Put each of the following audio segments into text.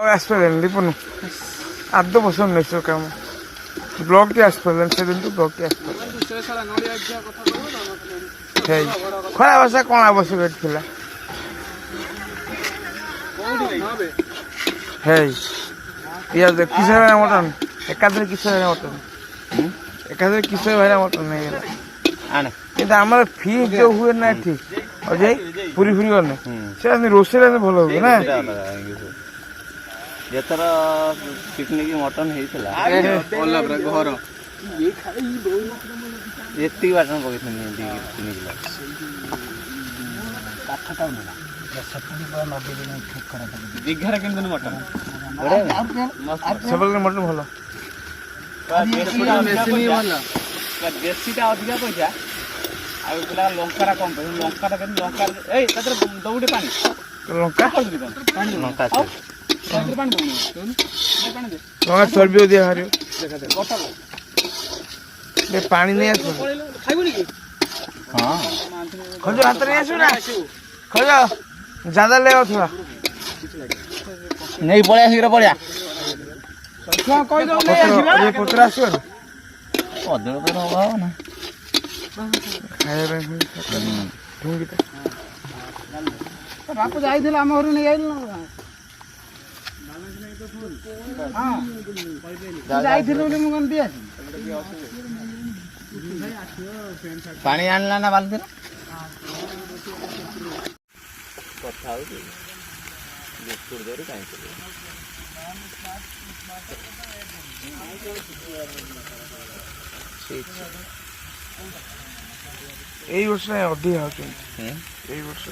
আসপারেন লিপন আদ্য বছর নেছো কাম ব্লগটি আসপারেন সেদিন তো ব্লগটি আসপারেন সেই খরা বসা কোন বসে বেটছিলা হেই পিয়াজ কিসের ভাই মটন একাধারে কিসের ভাই মটন একাধারে কিসের ভাই মটন নেই কিন্তু আমার ফি যে হুয়ে না ঠিক অজয় পুরি ফুরি করনে সেটা রোষের ভাল হবে না ଯେଥର ପିକନିକ ମଟନ ହେଇଥିଲା ଘର ଏତିକି ବାଟଣ ପକେଇଥିଲି 3 କିଲୋ ଦୀଘାରେ କେମିତି ମଟନ ସବୁବେଳେ ମଟନ ଭଲ ଦେଶୀଟା ଅଧିକା ପଇସା ଆଉ ପିଲା ଲଙ୍କାଟା କମ ପଇସା ଲଙ୍କାଟା କେମିତି ଲଙ୍କା ଏଇ ତାପରେ ଦଉଟେ ପାଣି ଲଙ୍କା ଲଙ୍କା ଲଙ୍କା ଚର୍ବି ଦିଆ ହାରିବ ପାଣି ନେଇ ଆସ ଖୋଜ ହାତରେ ଆସୁ ନା ଖୋଜ ଜାଦା ଲେ ଅଥବା ନେଇ ପଳେଆ ଶୀଘ୍ର ପଳେଆ ପତ୍ର ଆସିବ ନା ଅଧର ତ ଅଭାବ ନା ଖାଇବା ପାଇଁ ବାପୁ ଯାଇଥିଲା ଆମ ଘରୁ ନେଇ ଯାଇଥିଲ ଯାଇଥିଲୁ ବୋଲି ମୁଁ କଣ ଦିଆ ପାଣି ଆଣିଲା ନା ବାଲ୍ଟିରେ କଥା ହଉଛି ବିସ୍କୁଟ ଧରି କାହିଁକି ଏଇ ବର୍ଷ ଅଧିକା ହଉଛନ୍ତି ଏଇ ବର୍ଷ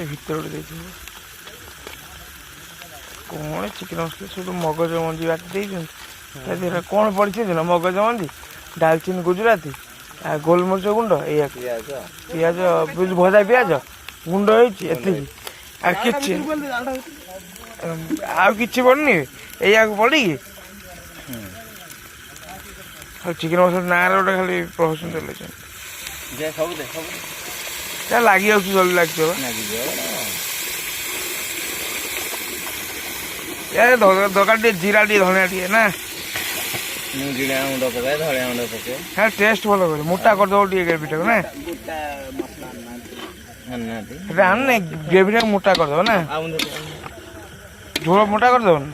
ଭିତରେ ଗୋଟେ ଦେଇଥିବ କଣ ଚିକେନ ମସଲା ସବୁ ମଗଜ ମଞ୍ଜି ବାଟି ଦେଇଛନ୍ତି ତା ଦେହରେ କଣ ପଡିଛି ନା ମଗଜ ମଞ୍ଜି ଡାଲଚିନି ଗୁଜୁରାତି ଆଉ ଗୋଲମରିଚ ଗୁଣ୍ଡ ଏଇଆକୁ ପିଆଜ ଭଜା ପିଆଜ ଗୁଣ୍ଡ ହେଇଛି ଏତିକି ଆଉ କିଛି ଆଉ କିଛି ପଡୁନି ଏଇଆକୁ ପଡିକି ଆଉ ଚିକେନ ମସଲା ନାଁରେ ଗୋଟେ ଖାଲି ପ୍ରହସନ ଚଲେଇଛନ୍ତି ଲାଗି ଯାଉଛି ଜଲ୍ଦି ଲାଗିଯିବ ଦରକାର ଟିକେ ଜିରା ଟିକେ ଧଣିଆ ଟିକେ ନା ଜିରା ଗୁଣ୍ଡ ପକାଏ ଧଣିଆ ଗୁଣ୍ଡ ପକାଏ হ্যাঁ টেস্ট ভালো করে মোটা କରିଦେବ ଟିକେ ଗ୍ରେଭିଟାକୁ ନା ସେଟା ଆଣନେ ଗ୍ରେଭିଟାକୁ ମୋଟା କରିଦେବ ନା ଝୋଳ ମୋଟା କରିଦେବ ନା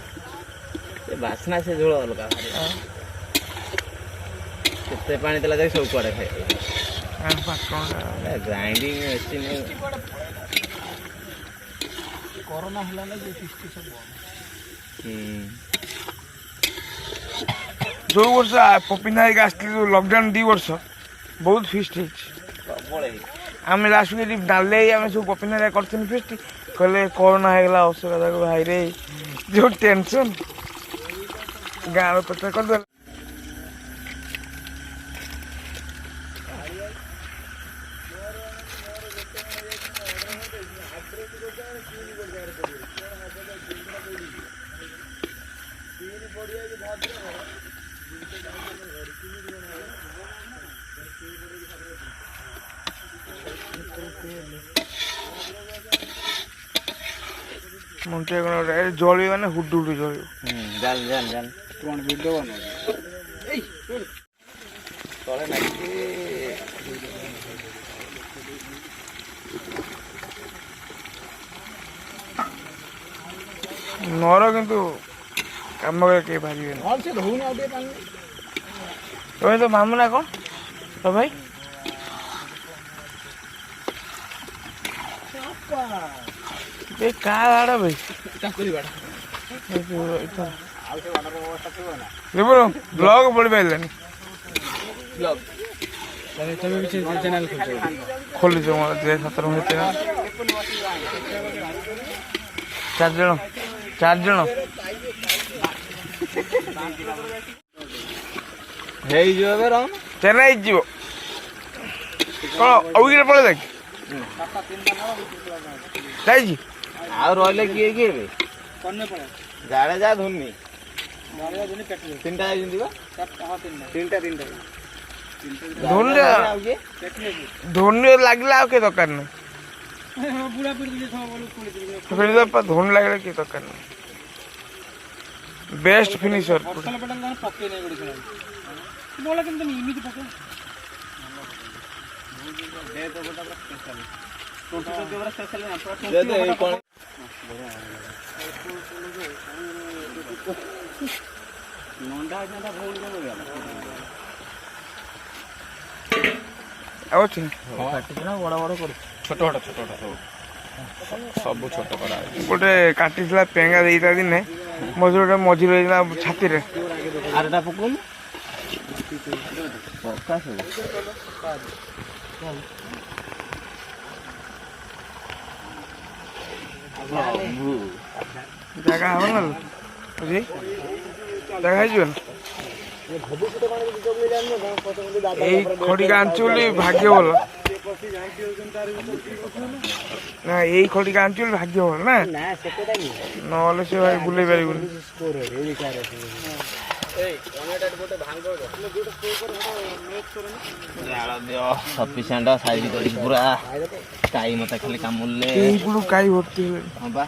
ବାସ୍ନା ସେ ଝୋଳ ଅଲଗା କେତେ ପାଣି ଦେଲା ଯାଇ ସବୁ କୁଆଡେ ଖାଇ ଗ୍ରାଇଣ୍ଡିଙ୍ଗ ମେସିନ୍ କରୋନା ହେଲା ନା ଯେ ଫିଷ୍ଟି ସବୁ ଯୋଉ ବର୍ଷ ପପିନା ହେଇକି ଆସିଥିଲି ଲକଡାଉନ 2 ବର୍ଷ ବହୁତ ଫିଷ୍ଟ ହେଇଛି ଆମେ ଲାଷ୍ଟ ଏଠି ଡାଲେ ଆମେ ସବୁ ପପିନା କରିଥିଲୁ ଫିଷ୍ଟ କହିଲେ କରୋନା ହେଇଗଲା ଅସୁବିଧା ଭାଇରେ ଯୋଉ ଟେନସନ ଗାଁର କଥା କରିଦେଲେ मुंटे जल मैंने हुडु हुडु जल जान जान जान कौन वीडियो बना तले नहीं नर किंतु काम के पारे तुम्हें तो मामू ना कौन तो भाई का भाड़ा भाई ब्लॉग पढ़ पारे खोली सतर चार जन चेन्नई जीव कौन अविक पड़े देख ଯାଇଛି ଆଉ ରହିଲେ କିଏ କିଏ ଏବେ କନେ ପଳେ ଜାଡେଜା ଧୋନି ଗାଳିଆ ଦିନେ କାଟିଲେ ତିନିଟା ଯାଇଛନ୍ତି ବା ହଁ ତିନିଟା ଧୋନି ଆଉ କିଏ କାଟିଲେ ଧୋନି ଲାଗିଲା ଆଉ କିଏ ଦରକାର ନାହିଁ ବୁଢା ପିଢି ସବୁ ବଳ କୋଳି ଧୋନି ଲାଗିଲା କିଏ ଦରକାର ନାହିଁ ବେଷ୍ଟ ଫିନିଶର ବର୍ଷଲ ପେଟାଲ ଜଣେ ପକେଇ ନାହିଁ ଗୋଟେ ଖେଳ ବଳ କେମିତି ଏମିତି ପକେଇ ଆଉ ଅଛି ବଡ ବଡ କରୁ ଛୋଟ ସବୁ ଛୋଟ କରା ଗୋଟେ କାଟିଥିଲା ପେଙ୍ଗା ଦେଇଥିଲା ଦିନେ ମଝିରେ ରହିଥିଲା ଛାତିରେ ଆରଟା ପକଉନୁ ପକା ସବୁ ଜାଗା ହବ ନା ବୁଝି ଜାଗା ହେଇଯିବ ନା ଏଇ ଖଡ଼ିକା ଆଣିଛୁ ବୋଲି ଭାଗ୍ୟ ଭଲ ନା ଏଇ ଖଡ଼ିକା ଆଣିଛୁ ବୋଲି ଭାଗ୍ୟ ଭଲ ନା ନହେଲେ ସେ ଭାଇ ବୁଲେଇ ପାରିବୁନି ସଫିସିଏଣ୍ଟ ସାଇଜ କରିକି ପୁରା କାଇ ମତେ ଖାଲି କାମୁଡ଼ିଲେ ଏଇଗୁলো କାଇ ଭର୍ତ୍ତି ହେଲେଣି ହଁ ବା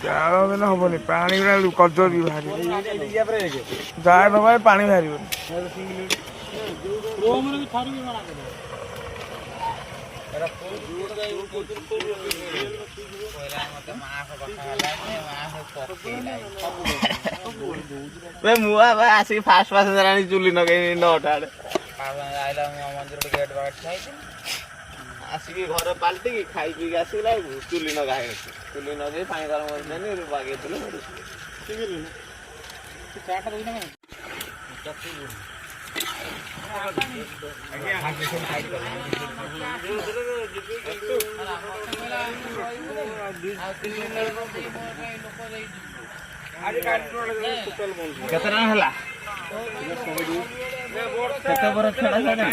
ଜାଳ ଦେଲେ ହବନି ପାଣି ଗୁଡ଼ା କଦର ବି ବାହାରିବ ଜାଳ ନ ଭାଇ ପାଣି ବାହାରିବନି ମୁଆ ବା ଆସିକି ଫାଷ୍ଟ ହେଲାଣି ଚୁଲି ନଗେଇ 9ଟା ଆଡେ ଆସିକି ଘରେ ପାଲଟିକି ଖାଇ ପିଇକି ଆସିଲା ଚୁଲି ନଗା ହେଇଛି ଚୁଲି ନଗେଇ ପାଣି ଗରମ କରିଦେନି ବାଗେଇଥିଲେ କେତେ ଟଙ୍କା ହେଲା କେତେ ବର ଛଡା ଛଡା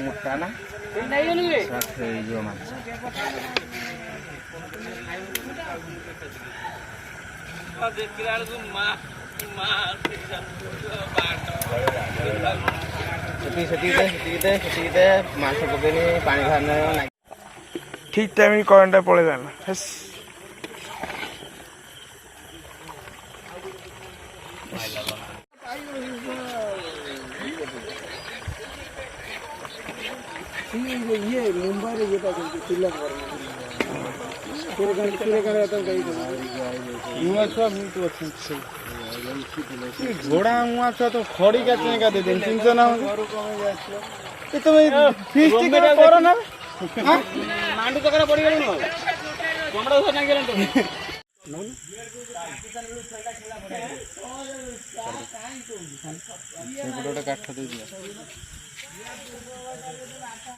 ମୋଟା ନା ହେଇଯିବ ମାଛ ଦେଖିଲା ବେଳକୁ ସେତିକି ଦେ ମାଂସ ପକେଇନି ପାଣି ବାହାରି ଠିକ୍ ଟାଇମ୍ କରେଣ୍ଟଟା ପଳେଇଲା ନା ହେସ୍ ଇଏ ମୁମ୍ବାଇରେ ଇଏଟା ଶ୍ରୀଲଙ୍କା ନୂଆ ଛୁଆ ବହୁତ ଅଛନ୍ତି ଘୋଡ଼ା ନୂଆ ଛୁଆ ତ ଖଡ଼ି କାଚି ଦେଇଦେନି ଚିନ୍ତା ନା ତମେ ଫିଷ୍ଟ କର ନା ମାଣ୍ଡୁ ତକରା ପଡ଼ିଗଲୁଣି କମଡ଼ା ନାଗିଗଲାଣି ଗୋଟେ କାଠ ଦେଇଦିଅ